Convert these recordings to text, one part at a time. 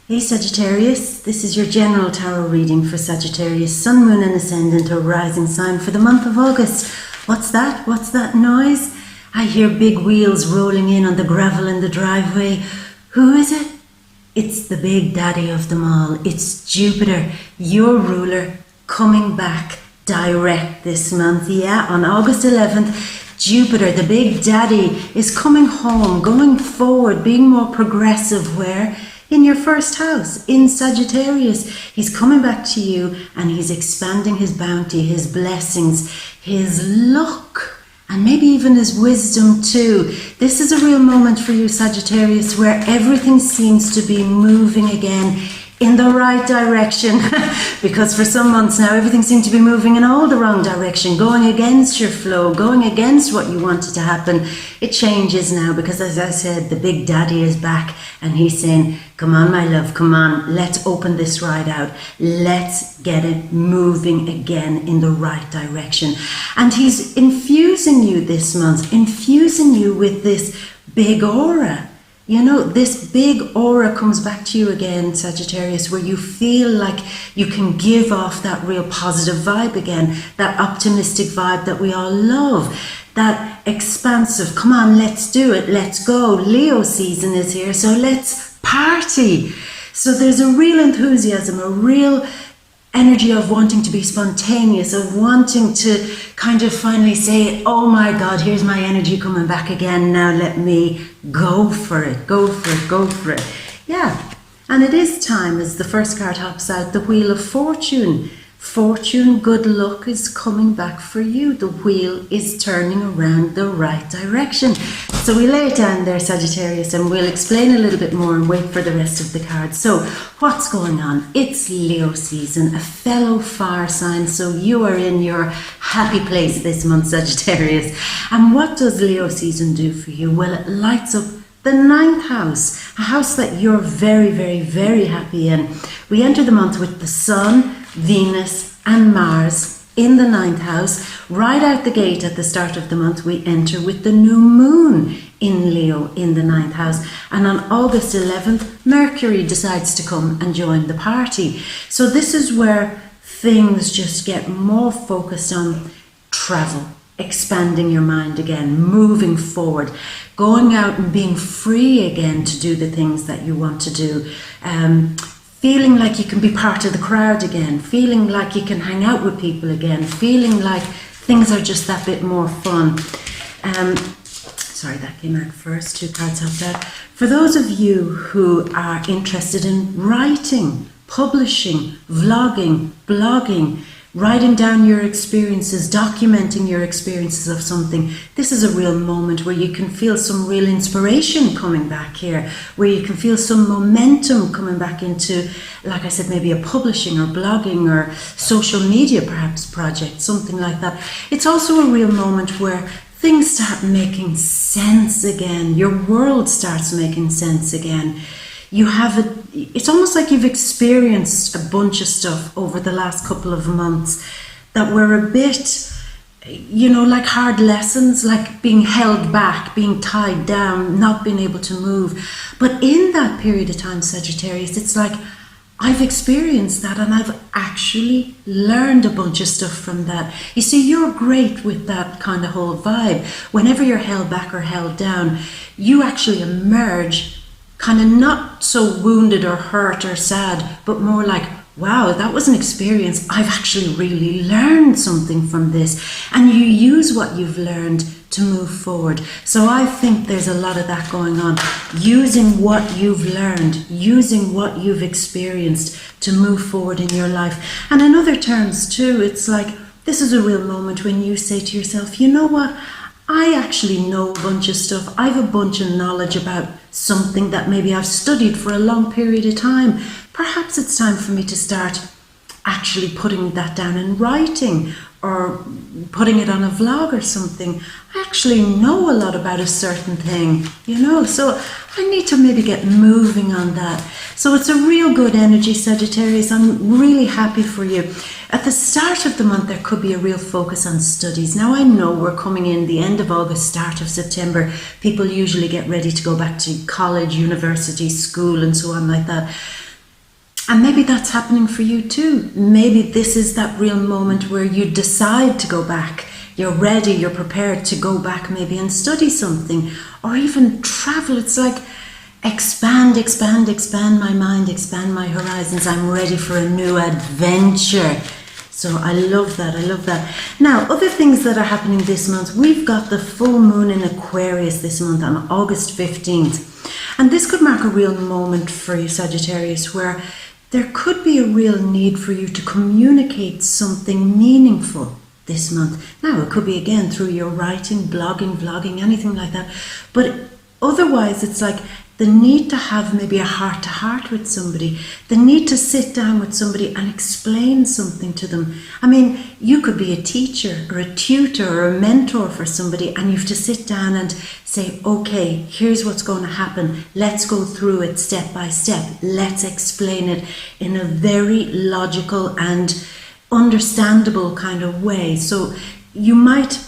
Hey Sagittarius, this is your general tarot reading for Sagittarius, Sun, Moon and Ascendant or Rising sign for the month of August. What's that? What's that noise? I hear big wheels rolling in on the gravel in the driveway. Who is it? It's the big daddy of them all. It's Jupiter, your ruler, coming back direct this month. Yeah, on August 11th, Jupiter, the big daddy, is coming home, going forward, being more progressive. Where? In your first house, in Sagittarius. He's coming back to you and he's expanding his bounty, his blessings, his luck, and maybe even his wisdom too. This is a real moment for you, Sagittarius, where everything seems to be moving again in the right direction. Because for some months now, everything seemed to be moving in all the wrong direction, going against your flow, going against what you wanted to happen. It changes now because, as I said, the big daddy is back and he's saying, come on, my love, come on, let's open this ride out. Let's get it moving again in the right direction. And he's infusing you this month, infusing you with this big aura. You know, this big aura comes back to you again, Sagittarius, where you feel like you can give off that real positive vibe again, that optimistic vibe that we all love, that expansive, come on, let's do it, let's go. Leo season is here, so let's party. So there's a real enthusiasm, a real energy of wanting to be spontaneous, of wanting to kind of finally say, oh my God, here's my energy coming back again. Now let me go for it, go for it, go for it. Yeah, and it is time, as the first card hops out, the Wheel of Fortune. Fortune, good luck is coming back for you. The wheel is turning around the right direction. So we lay it down there, Sagittarius, and we'll explain a little bit more and wait for the rest of the cards. So what's going on? It's Leo season, a fellow fire sign. So you are in your happy place this month, Sagittarius. And what does Leo season do for you? Well, it lights up the 9th house, a house that you're very, very, very happy in. We enter the month with the Sun, Venus and Mars in the 9th house. Right out the gate at the start of the month, we enter with the new moon in Leo in the 9th house. And on August 11th, Mercury decides to come and join the party. So this is where things just get more focused on travel, expanding your mind again, moving forward, going out and being free again to do the things that you want to do. Feeling like you can be part of the crowd again, feeling like you can hang out with people again, feeling like things are just that bit more fun. Sorry, that came out first, 2 cards hopped out. For those of you who are interested in writing, publishing, vlogging, blogging, writing down your experiences, documenting your experiences of something, this is a real moment where you can feel some real inspiration coming back here, where you can feel some momentum coming back into, like I said, maybe a publishing or blogging or social media perhaps project, something like that. It's also a real moment where things start making sense again. Your world starts making sense again. You have it's almost like you've experienced a bunch of stuff over the last couple of months that were a bit, you know, like hard lessons, like being held back, being tied down, not being able to move. But in that period of time, Sagittarius, it's like, I've experienced that and I've actually learned a bunch of stuff from that. You see, you're great with that kind of whole vibe. Whenever you're held back or held down, you actually emerge kind of not so wounded or hurt or sad, but more like, wow, that was an experience. I've actually really learned something from this. And you use what you've learned to move forward. So I think there's a lot of that going on. Using what you've learned, using what you've experienced to move forward in your life. And in other terms too, it's like, this is a real moment when you say to yourself, you know what? I actually know a bunch of stuff. I have a bunch of knowledge about something that maybe I've studied for a long period of time. Perhaps it's time for me to start actually putting that down in writing or putting it on a vlog or something. I actually know a lot about a certain thing, you know, so I need to maybe get moving on that. So it's a real good energy, Sagittarius. I'm really happy for you. At the start of the month, there could be a real focus on studies. Now, I know we're coming in the end of August, start of September. People usually get ready to go back to college, university, school, and so on like that. And maybe that's happening for you too. Maybe this is that real moment where you decide to go back. You're ready, you're prepared to go back maybe and study something, or even travel. It's like expand my mind, expand my horizons. I'm ready for a new adventure. So I love that, I love that. Now, other things that are happening this month, we've got the full moon in Aquarius this month on August 15th. And this could mark a real moment for you, Sagittarius, where there could be a real need for you to communicate something meaningful this month. Now, it could be again through your writing, blogging, vlogging, anything like that. But otherwise, it's like the need to have maybe a heart-to-heart with somebody, the need to sit down with somebody and explain something to them. I mean, you could be a teacher or a tutor or a mentor for somebody, and you have to sit down and say, okay, here's what's going to happen. Let's go through it step by step. Let's explain it in a very logical and understandable kind of way. So you might,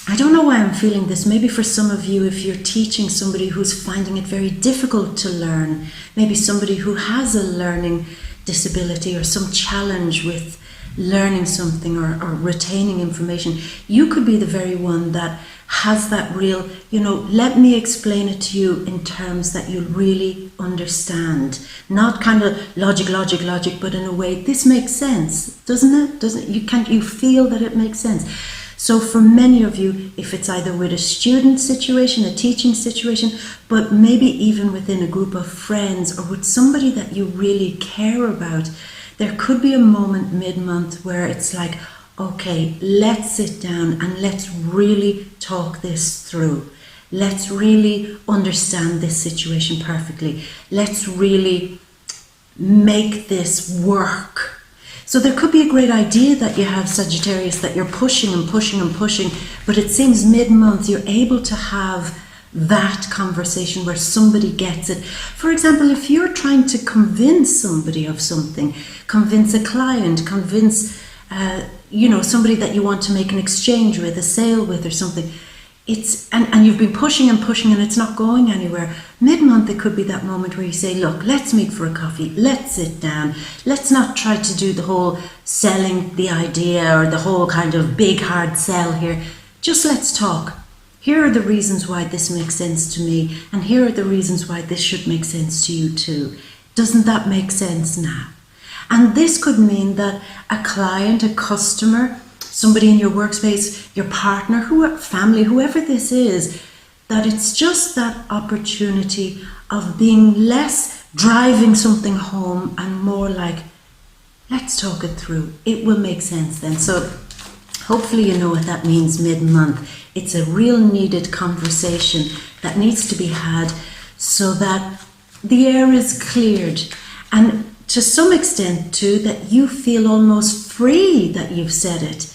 I don't know why I'm feeling this, maybe for some of you, if you're teaching somebody who's finding it very difficult to learn, maybe somebody who has a learning disability or some challenge with learning something or retaining information, you could be the very one that has that real, let me explain it to you in terms that you really understand. Not kind of logic, but in a way, this makes sense, doesn't it? You feel that it makes sense. So for many of you, if it's either with a student situation, a teaching situation, but maybe even within a group of friends or with somebody that you really care about, there could be a moment mid-month where it's like, okay, let's sit down and let's really talk this through. Let's really understand this situation perfectly. Let's really make this work. So there could be a great idea that you have, Sagittarius, that you're pushing, but it seems mid-month you're able to have that conversation where somebody gets it. For example, if you're trying to convince somebody of something, convince a client, convince somebody that you want to make an exchange with, a sale with or something, and you've been pushing and it's not going anywhere. Mid-month, it could be that moment where you say, look, let's meet for a coffee, let's sit down, let's not try to do the whole selling the idea or the whole kind of big hard sell here. Just let's talk. Here are the reasons why this makes sense to me, and here are the reasons why this should make sense to you too. Doesn't that make sense now? And this could mean that a client, a customer, somebody in your workspace, your partner, family, whoever this is, that it's just that opportunity of being less driving something home and more like, let's talk it through. It will make sense then. So hopefully you know what that means mid-month. It's a real needed conversation that needs to be had so that the air is cleared. And to some extent too, that you feel almost free that you've said it.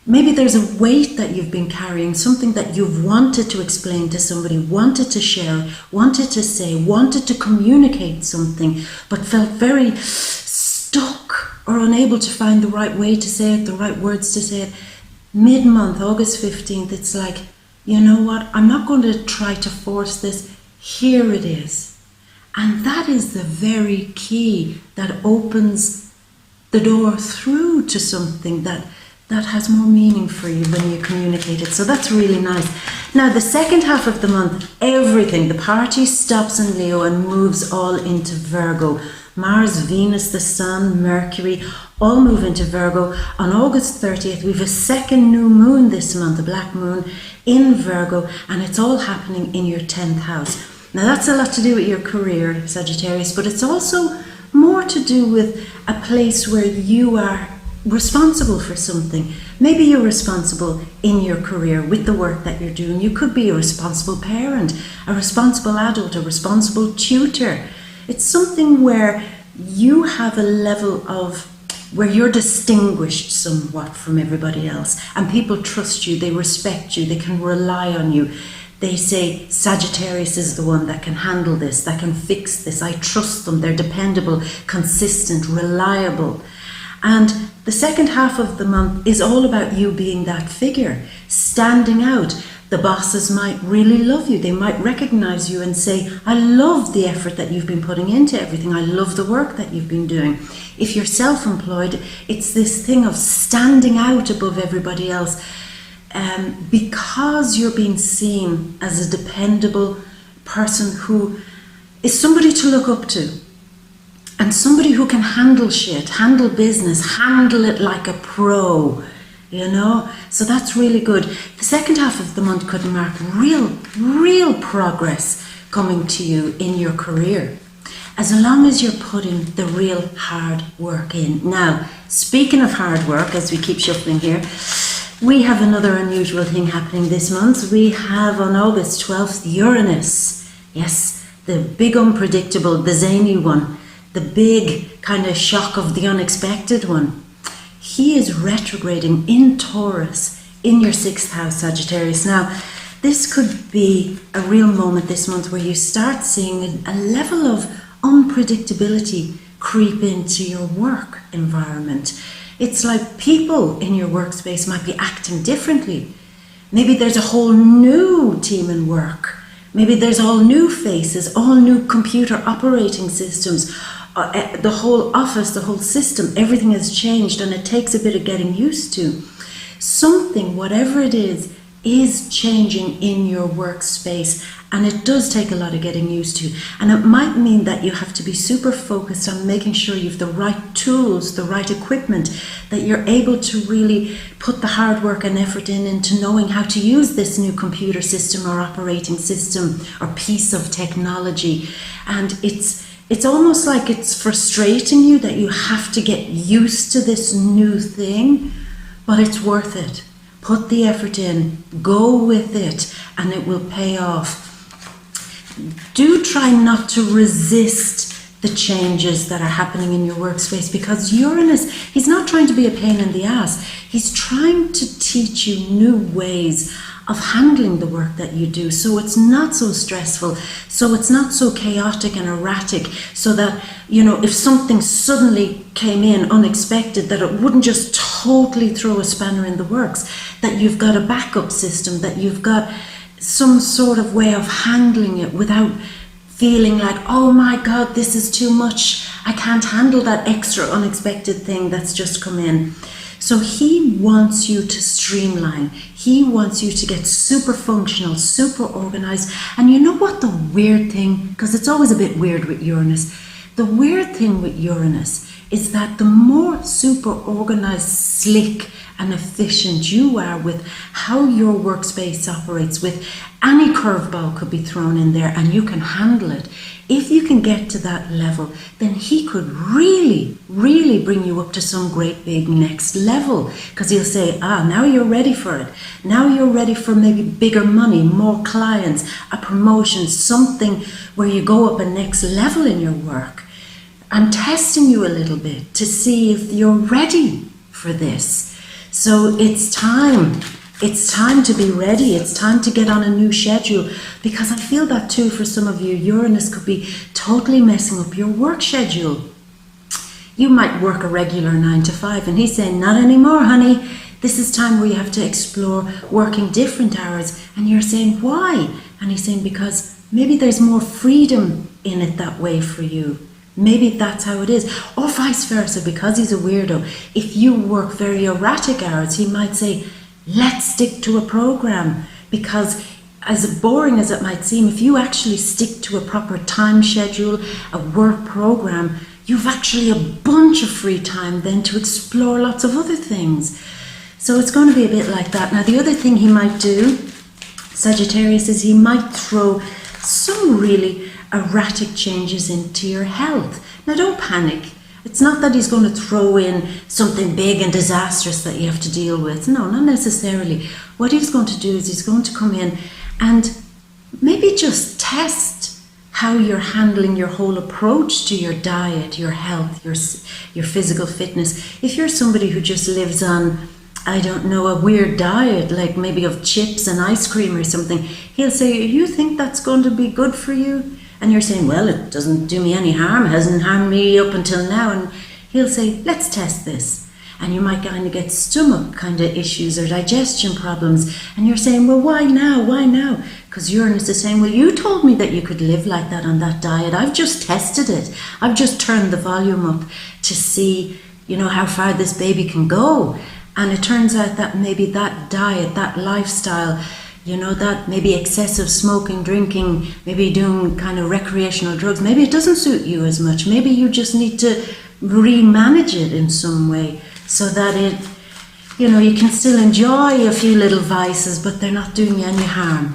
Maybe there's a weight that you've been carrying, something that you've wanted to explain to somebody, wanted to share, wanted to say, wanted to communicate something, but felt very stuck or unable to find the right way to say it, the right words to say it. Mid-month, August 15th, it's like, you know what, I'm not going to try to force this. Here it is. And that is the very key that opens the door through to something that has more meaning for you when you communicate it. So that's really nice. Now, the second half of the month, everything, the party stops in Leo and moves all into Virgo. Mars, Venus, the Sun, Mercury, all move into Virgo. On August 30th, we have a second new moon this month, a black moon in Virgo, and it's all happening in your 10th house. Now, that's a lot to do with your career, Sagittarius, but it's also more to do with a place where you are responsible for something. Maybe you're responsible in your career with the work that you're doing. You could be a responsible parent, a responsible adult, a responsible tutor. It's something where you have a level of where you're distinguished somewhat from everybody else, and people trust you, they respect you, they can rely on you. They say, Sagittarius is the one that can handle this, that can fix this. I trust them, they're dependable, consistent, reliable. And the second half of the month is all about you being that figure, standing out, The bosses might really love you. They might recognize you and say, I love the effort that you've been putting into everything. I love the work that you've been doing. If you're self-employed, it's this thing of standing out above everybody else because you're being seen as a dependable person who is somebody to look up to and somebody who can handle shit, handle business, handle it like a pro. You know, so that's really good. The second half of the month could mark real progress coming to you in your career, as long as you're putting the real hard work in. Now, speaking of hard work, as we keep shuffling here, we have another unusual thing happening this month. We have on August 12th, Uranus. Yes, the big unpredictable, the zany one, the big kind of shock of the unexpected one. He is retrograding in Taurus in your 6th house, Sagittarius. Now, this could be a real moment this month where you start seeing a level of unpredictability creep into your work environment. It's like people in your workspace might be acting differently. Maybe there's a whole new team in work. Maybe there's all new faces, all new computer operating systems. The whole office, the whole system, everything has changed and it takes a bit of getting used to. Something, whatever it is changing in your workspace, and it does take a lot of getting used to. And it might mean that you have to be super focused on making sure you have the right tools, the right equipment, that you're able to really put the hard work and effort into knowing how to use this new computer system or operating system or piece of technology. And it's almost like it's frustrating you that you have to get used to this new thing, but it's worth it. Put the effort in, go with it, and it will pay off. Do try not to resist the changes that are happening in your workspace, because Uranus, he's not trying to be a pain in the ass. He's trying to teach you new ways of handling the work that you do, so it's not so stressful, so it's not so chaotic and erratic, so that, you know, if something suddenly came in unexpected, that it wouldn't just totally throw a spanner in the works, that you've got a backup system, that you've got some sort of way of handling it without feeling like, oh my God, this is too much, I can't handle that extra unexpected thing that's just come in. So he wants you to streamline. He wants you to get super functional, super organized. And you know what the weird thing, because it's always a bit weird with Uranus, the weird thing with Uranus is that the more super organized, slick and efficient you are with how your workspace operates, with any curveball could be thrown in there and you can handle it. If you can get to that level, then he could really bring you up to some great big next level, because he'll say, now you're ready for it. Now you're ready for maybe bigger money, more clients, a promotion, something where you go up a next level in your work. I'm testing you a little bit to see if you're ready for this. So it's time. It's time to be ready. It's time to get on a new schedule, because I feel that too for some of you. Uranus could be totally messing up your work schedule. You might work a regular 9 to 5 and he's saying, not anymore, honey. This is time where you have to explore working different hours. And you're saying, why? And he's saying, because maybe there's more freedom in it that way for you. Maybe that's how it is. Or vice versa, because he's a weirdo. If you work very erratic hours, he might say, let's stick to a program, because as boring as it might seem, if you actually stick to a proper time schedule, a work program, you've actually a bunch of free time then to explore lots of other things. So it's going to be a bit like that. Now, the other thing he might do, Sagittarius, is he might throw some really erratic changes into your health. Now, don't panic. It's not that he's going to throw in something big and disastrous that you have to deal with. No, not necessarily. What he's going to do is he's going to come in and maybe just test how you're handling your whole approach to your diet, your health, your physical fitness. If you're somebody who just lives on, I don't know, a weird diet, like maybe of chips and ice cream or something, he'll say, you think that's going to be good for you? And you're saying, well, it doesn't do me any harm, it hasn't harmed me up until now. And he'll say, let's test this. and you might kind of get stomach kind of issues or digestion problems, and you're saying, well, why now? Because Uranus is saying, well, you told me that you could live like that on that diet. I've just tested it. I've just turned the volume up to see, how far this baby can go. And it turns out that maybe that diet, that lifestyle, that maybe excessive smoking, drinking, maybe doing kind of recreational drugs, maybe it doesn't suit you as much. Maybe you just need to remanage it in some way so that it, you can still enjoy a few little vices, but they're not doing you any harm,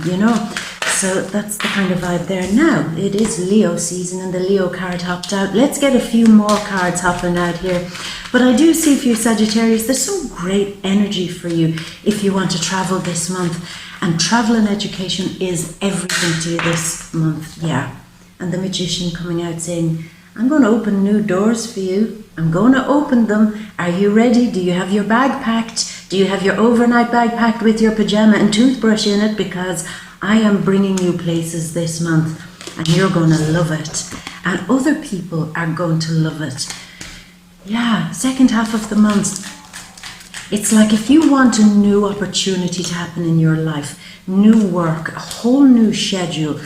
So that's the kind of vibe there. Now, it is Leo season and the Leo card hopped out. Let's get a few more cards hopping out here. But I do see for you, Sagittarius, there's some great energy for you if you want to travel this month. And travel and education is everything to you this month, yeah. And the Magician coming out saying, I'm going to open new doors for you. I'm going to open them. Are you ready? Do you have your bag packed? Do you have your overnight bag packed with your pajama and toothbrush in it? Because I am bringing you places this month and you're going to love it. And other people are going to love it. Yeah, second half of the month. It's like if you want a new opportunity to happen in your life, new work, a whole new schedule,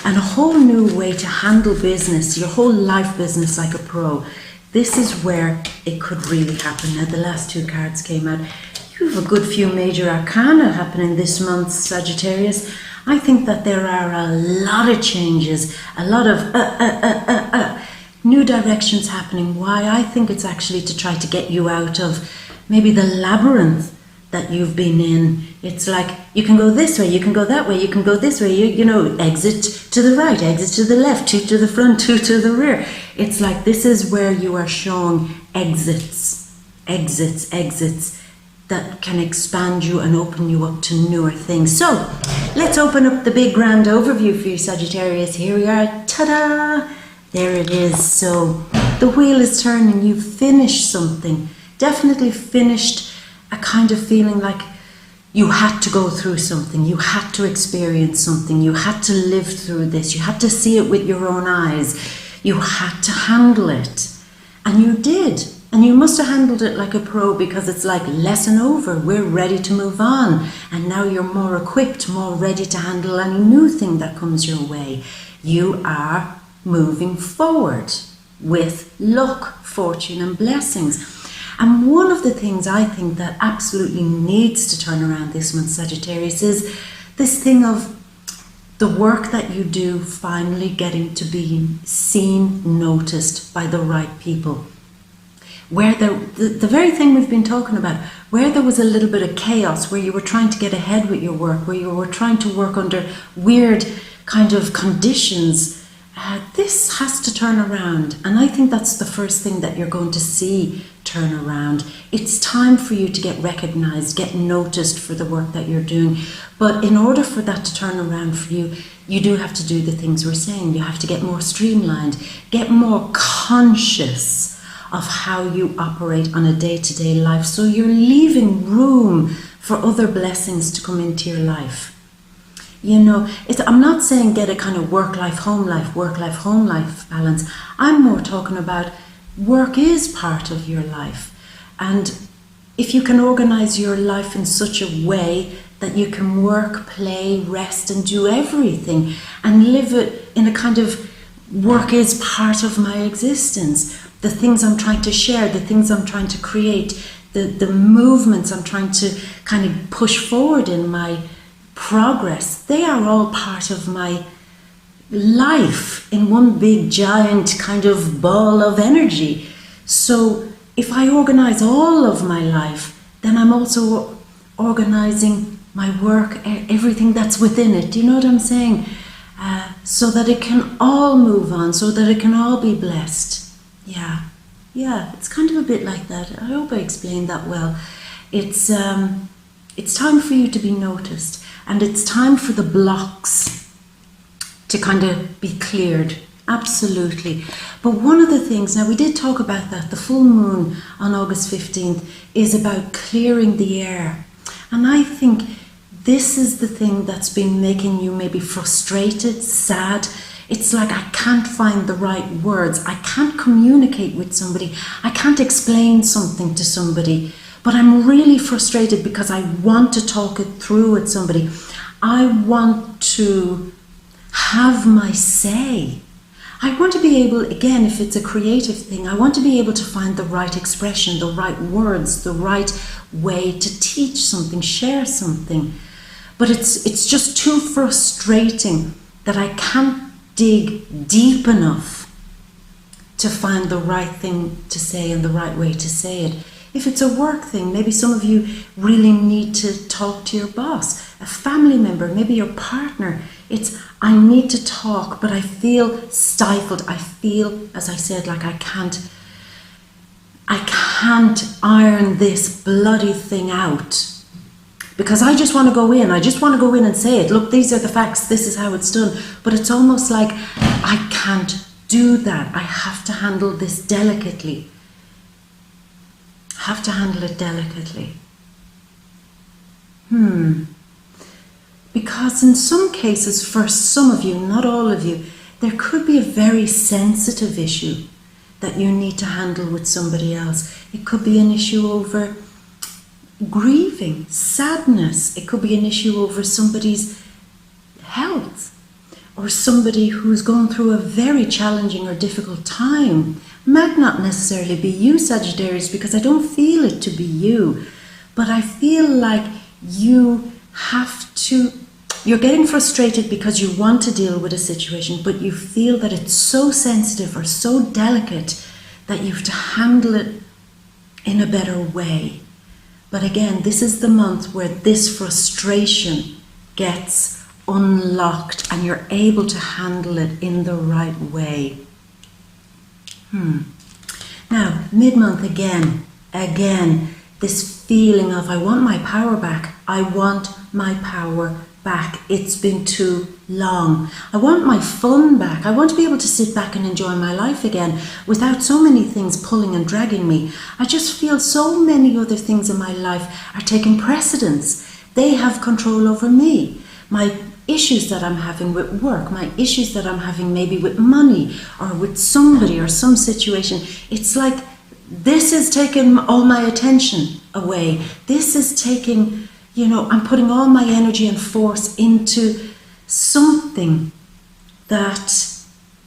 and a whole new way to handle business, your whole life business like a pro, this is where it could really happen. Now, the last two cards came out. You have a good few major arcana happening this month, Sagittarius. I think that there are a lot of changes, a lot of new directions happening. Why? I think it's actually to try to get you out of maybe the labyrinth that you've been in. It's like you can go this way, you can go that way, you can go this way, exit to the right, exit to the left, two to the front, two to the rear. It's like this is where you are showing exits that can expand you and open you up to newer things. So let's open up the big grand overview for you, Sagittarius. Here we are. Ta-da! There it is. So the wheel is turning. You've finished something. Definitely finished a kind of feeling like you had to go through something, you had to experience something, you had to live through this, you had to see it with your own eyes, you had to handle it. And you did. And you must have handled it like a pro, because it's like lesson over, we're ready to move on. And now you're more equipped, more ready to handle any new thing that comes your way. You are moving forward with luck, fortune and blessings. And one of the things I think that absolutely needs to turn around this month, Sagittarius, is this thing of the work that you do finally getting to be seen, noticed by the right people. Where the very thing we've been talking about, where there was a little bit of chaos, where you were trying to get ahead with your work, where you were trying to work under weird kind of conditions, this has to turn around. And I think that's the first thing that you're going to see turn around. It's time for you to get recognized, get noticed for the work that you're doing. But in order for that to turn around for you, you do have to do the things we're saying. You have to get more streamlined, get more conscious of how you operate on a day-to-day life. So you're leaving room for other blessings to come into your life. I'm not saying get a kind of work-life, home life balance. I'm more talking about work is part of your life. And if you can organize your life in such a way that you can work, play, rest and do everything and live it in a kind of work is part of my existence. The things I'm trying to share, the things I'm trying to create, the movements I'm trying to kind of push forward in my progress, they are all part of my life in one big giant kind of ball of energy. So if I organize all of my life, then I'm also organizing my work, everything that's within it. Do you know what I'm saying? So that it can all move on, so that it can all be blessed. Yeah, it's kind of a bit like that. I hope I explained that well. It's time for you to be noticed, and it's time for the blocks to kind of be cleared. Absolutely. But one of the things, now we did talk about that, the full moon on August 15th is about clearing the air. And I think this is the thing that's been making you maybe frustrated, sad. It's like I can't find the right words. I can't communicate with somebody. I can't explain something to somebody. But I'm really frustrated because I want to talk it through with somebody. I want to have my say. I want to be able, again, if it's a creative thing, I want to be able to find the right expression, the right words, the right way to teach something, share something. But it's just too frustrating that I can't dig deep enough to find the right thing to say and the right way to say it. If it's a work thing, maybe some of you really need to talk to your boss, a family member, maybe your partner. It's, I need to talk, but I feel stifled. I feel, as I said, like I can't iron this bloody thing out. Because I just want to go in. I just want to go in and say it. Look, these are the facts. This is how it's done. But it's almost like I can't do that. I have to handle this delicately. Have to handle it delicately. Because in some cases, for some of you, not all of you, there could be a very sensitive issue that you need to handle with somebody else. It could be an issue over grieving, sadness. It could be an issue over somebody's health, or somebody who's going through a very challenging or difficult time. Might not necessarily be you, Sagittarius, because I don't feel it to be you, but I feel like you have to, you're getting frustrated because you want to deal with a situation, but you feel that it's so sensitive or so delicate that you have to handle it in a better way. But again, this is the month where this frustration gets unlocked and you're able to handle it in the right way. Now, mid-month again, this feeling of I want my power back. I want my power back. It's been too long. I want my fun back. I want to be able to sit back and enjoy my life again without so many things pulling and dragging me. I just feel so many other things in my life are taking precedence. They have control over me. My issues that I'm having with work, my issues that I'm having maybe with money or with somebody or some situation. It's like this is taking all my attention away. This is taking, I'm putting all my energy and force into something that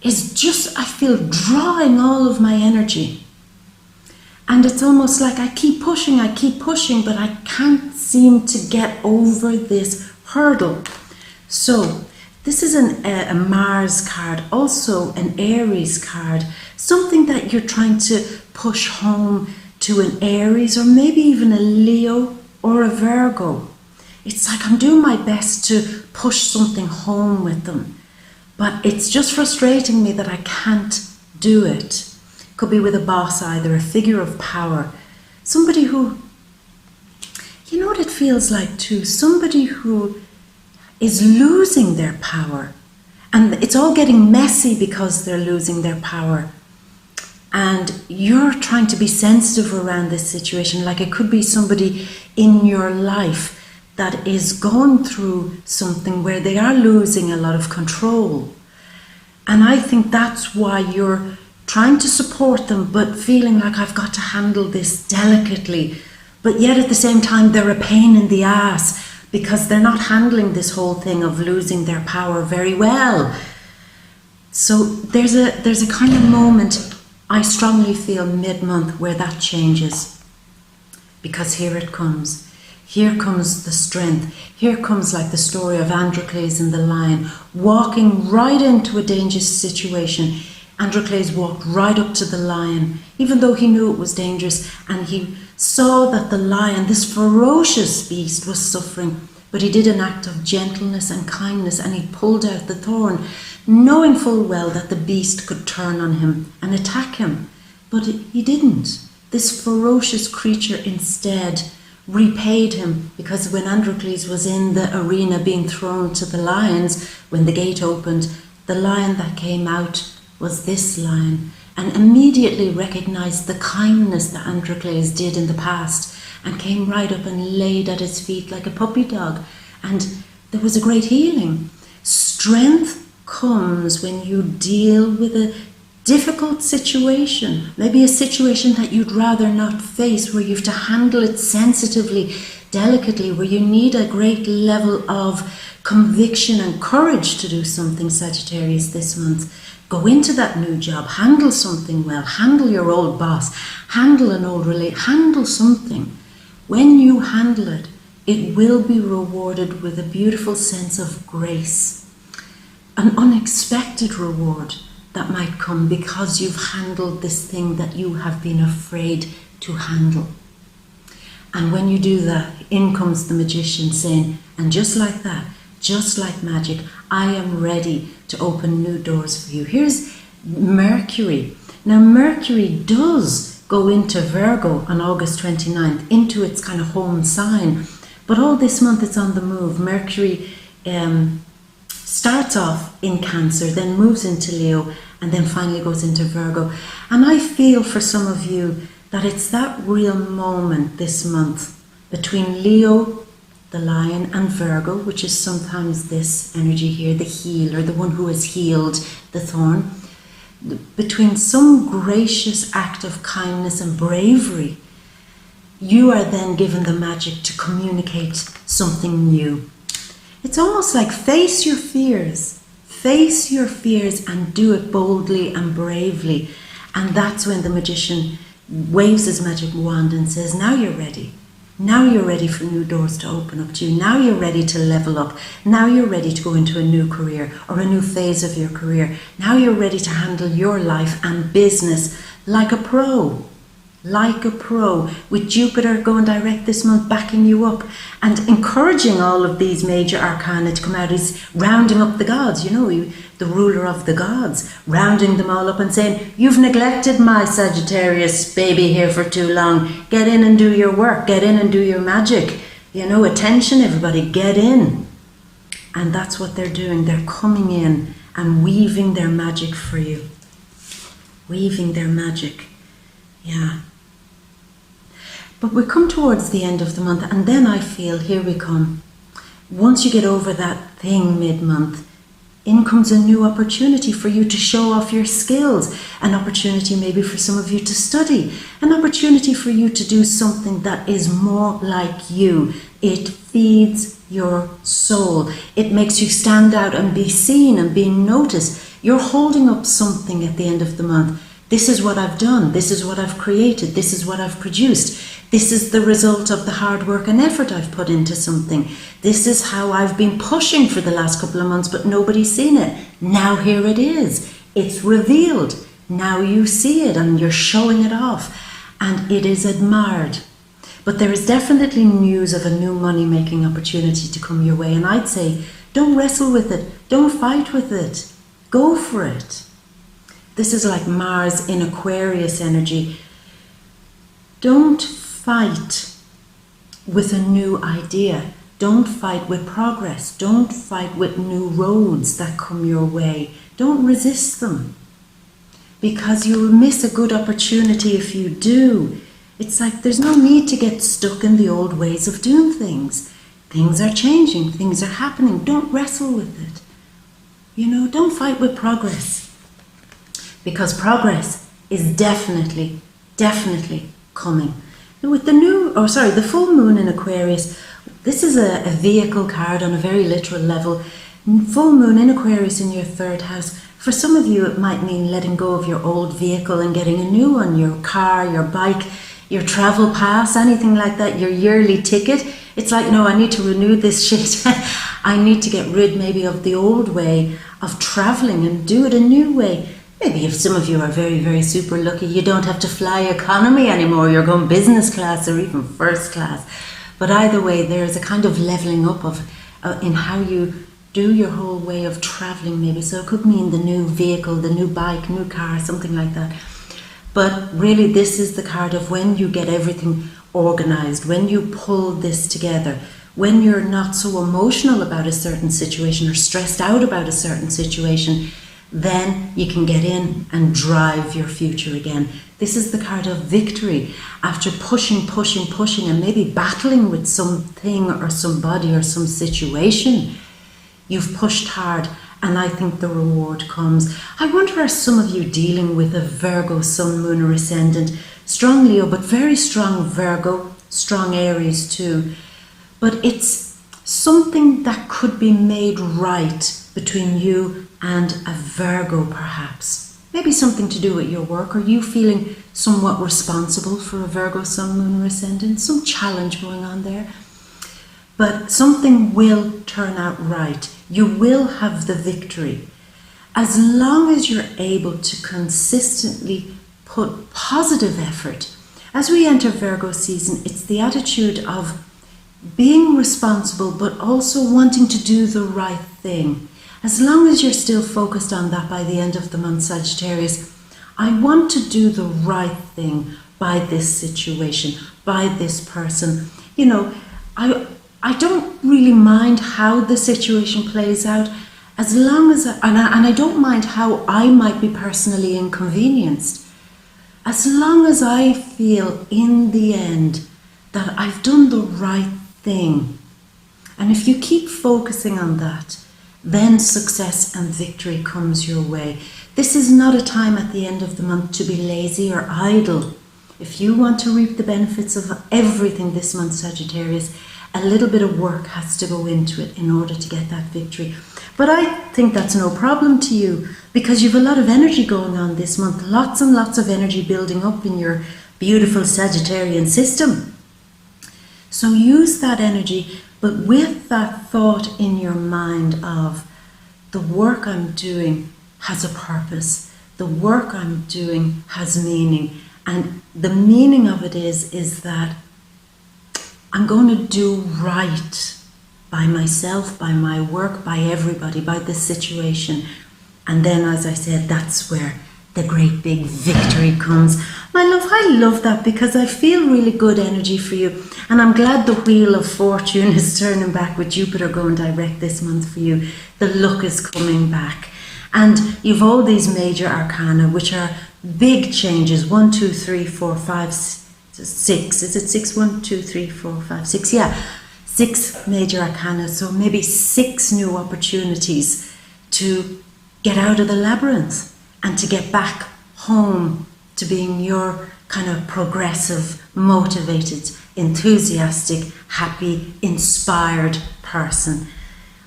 is just, I feel, drawing all of my energy. And it's almost like I keep pushing, but I can't seem to get over this hurdle. So this is a Mars card, also an Aries card, something that you're trying to push home to an Aries or maybe even a Leo or a Virgo. It's like I'm doing my best to push something home with them, but it's just frustrating me that I can't do it. Could be with a boss either, a figure of power, somebody who, you know what it feels like too, somebody who is losing their power, and it's all getting messy because they're losing their power, and you're trying to be sensitive around this situation. Like it could be somebody in your life that is going through something where they are losing a lot of control, and I think that's why you're trying to support them but feeling like I've got to handle this delicately, but yet at the same time they're a pain in the ass because they're not handling this whole thing of losing their power very well. So there's a kind of moment, I strongly feel, mid-month where that changes. Because here it comes. Here comes the strength. Here comes like the story of Androcles and the lion, walking right into a dangerous situation. Androcles walked right up to the lion, even though he knew it was dangerous, and he saw that the lion, this ferocious beast, was suffering, but he did an act of gentleness and kindness, and he pulled out the thorn, knowing full well that the beast could turn on him and attack him. But he didn't. This ferocious creature instead repaid him, because when Androcles was in the arena being thrown to the lions, when the gate opened, the lion that came out was this lion, and immediately recognized the kindness that Androcles did in the past, and came right up and laid at his feet like a puppy dog, and there was a great healing. Strength comes when you deal with a difficult situation, maybe a situation that you'd rather not face, where you have to handle it sensitively, delicately, where you need a great level of conviction and courage to do something, Sagittarius, this month. Go into that new job, handle something well, handle your old boss, handle an old handle something. When you handle it, it will be rewarded with a beautiful sense of grace, an unexpected reward that might come because you've handled this thing that you have been afraid to handle. And when you do that, in comes the magician saying, and just like that, just like magic, I am ready to open new doors for you. Here's Mercury. Now Mercury does go into Virgo on August 29th, into its kind of home sign. But all this month it's on the move. Mercury starts off in Cancer, then moves into Leo, and then finally goes into Virgo. And I feel for some of you that it's that real moment this month between Leo, the lion, and Virgo, which is sometimes this energy here, the healer, the one who has healed the thorn, between some gracious act of kindness and bravery, you are then given the magic to communicate something new. It's almost like face your fears and do it boldly and bravely. And that's when the magician waves his magic wand and says, now you're ready. Now you're ready for new doors to open up to you. Now you're ready to level up. Now you're ready to go into a new career or a new phase of your career. Now you're ready to handle your life and business like a pro. Like a pro, with Jupiter going direct this month, backing you up and encouraging all of these major arcana to come out. He's rounding up the gods, you know, the ruler of the gods, rounding them all up and saying, you've neglected my Sagittarius baby here for too long. Get in and do your work, get in and do your magic. You know, attention everybody, get in. And that's what they're doing. They're coming in and weaving their magic for you. Weaving their magic. Yeah. But we come towards the end of the month, and then I feel, here we come. Once you get over that thing mid-month, in comes a new opportunity for you to show off your skills, an opportunity maybe for some of you to study, an opportunity for you to do something that is more like you. It feeds your soul. It makes you stand out and be seen and be noticed. You're holding up something at the end of the month. This is what I've done. This is what I've created. This is what I've produced. This is the result of the hard work and effort I've put into something. This is how I've been pushing for the last couple of months, but nobody's seen it. Now here it is. It's revealed. Now you see it and you're showing it off, and it is admired. But there is definitely news of a new money-making opportunity to come your way, and I'd say don't wrestle with it. Don't fight with it. Go for it. This is like Mars in Aquarius energy. Don't fight with a new idea. Don't fight with progress. Don't fight with new roads that come your way. Don't resist them, because you will miss a good opportunity if you do. It's like there's no need to get stuck in the old ways of doing things. Things are changing. Things are happening. Don't wrestle with it. You know, don't fight with progress. Because progress is definitely coming. With the full moon in Aquarius, this is a vehicle card on a very literal level. Full moon in Aquarius in your third house. For some of you, it might mean letting go of your old vehicle and getting a new one, your car, your bike, your travel pass, anything like that, your yearly ticket. It's like, no, I need to renew this shit. I need to get rid maybe of the old way of traveling and do it a new way. Maybe if some of you are very, very super lucky, you don't have to fly economy anymore. You're going business class or even first class. But either way, there's a kind of leveling up of in how you do your whole way of traveling maybe. So it could mean the new vehicle, the new bike, new car, something like that. But really, this is the card of when you get everything organized, when you pull this together, when you're not so emotional about a certain situation or stressed out about a certain situation, then you can get in and drive your future again. This is the card of victory. After pushing and maybe battling with something or somebody or some situation, you've pushed hard and I think the reward comes. I wonder, are some of you dealing with a Virgo sun, moon or ascendant? Strong Leo, but very strong Virgo, strong Aries too. But it's something that could be made right between you and a Virgo perhaps. Maybe something to do with your work. Are you feeling somewhat responsible for a Virgo sun, moon or ascendant? Some challenge going on there. But something will turn out right. You will have the victory. As long as you're able to consistently put positive effort. As we enter Virgo season, it's the attitude of being responsible, but also wanting to do the right thing. As long as you're still focused on that by the end of the month, Sagittarius, I want to do the right thing by this situation, by this person. You know, I don't really mind how the situation plays out, as long as, and I don't mind how I might be personally inconvenienced, as long as I feel in the end that I've done the right thing. And if you keep focusing on that, then success and victory comes your way. This is not a time at the end of the month to be lazy or idle. If you want to reap the benefits of everything this month, Sagittarius, a little bit of work has to go into it in order to get that victory. But I think that's no problem to you, because you've a lot of energy going on this month, lots and lots of energy building up in your beautiful Sagittarian system. So use that energy, but with that thought in your mind of the work I'm doing has a purpose. The work I'm doing has meaning. And the meaning of it is that I'm going to do right by myself, by my work, by everybody, by this situation. And then, as I said, that's where the great big victory comes. My love, I love that, because I feel really good energy for you. And I'm glad the wheel of fortune is turning back with Jupiter going direct this month for you. The luck is coming back. And you've all these major arcana, which are big changes. 1, 2, 3, 4, 5, 6. Is it 6? 1, 2, 3, 4, 5, 6. Yeah, 6 major arcana. So maybe 6 new opportunities to get out of the labyrinth and to get back home to being your kind of progressive, motivated, enthusiastic, happy, inspired person.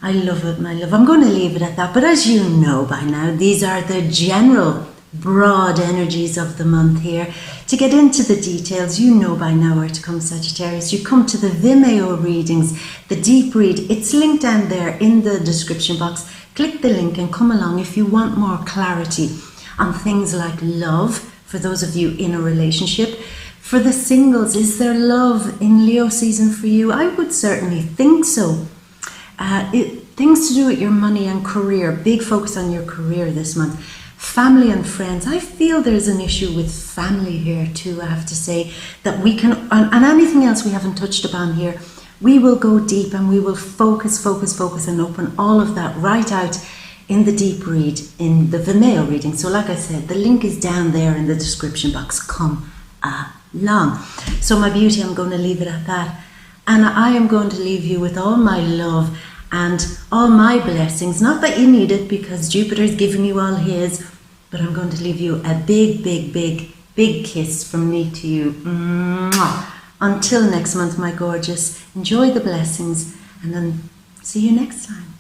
I love it, my love. I'm going to leave it at that. But as you know by now, these are the general broad energies of the month here. To get into the details, you know by now where to come, Sagittarius. You come to the VIMEO readings, the deep read. It's linked down there in the description box. Click the link and come along if you want more clarity on things like love, for those of you in a relationship. For the singles, is there love in Leo season for you? I would certainly think so. Things to do with your money and career, big focus on your career this month. Family and friends, I feel there's an issue with family here too, I have to say, that we can, and anything else we haven't touched upon here, we will go deep and we will focus and open all of that right out in the deep read, in the VIMEO reading. So like I said, the link is down there in the description box. Come along. So my beauty, I'm going to leave it at that. And I am going to leave you with all my love and all my blessings. Not that you need it, because Jupiter is giving you all his, but I'm going to leave you a big, big, big, big kiss from me to you. Mwah. Until next month, my gorgeous, enjoy the blessings, and then see you next time.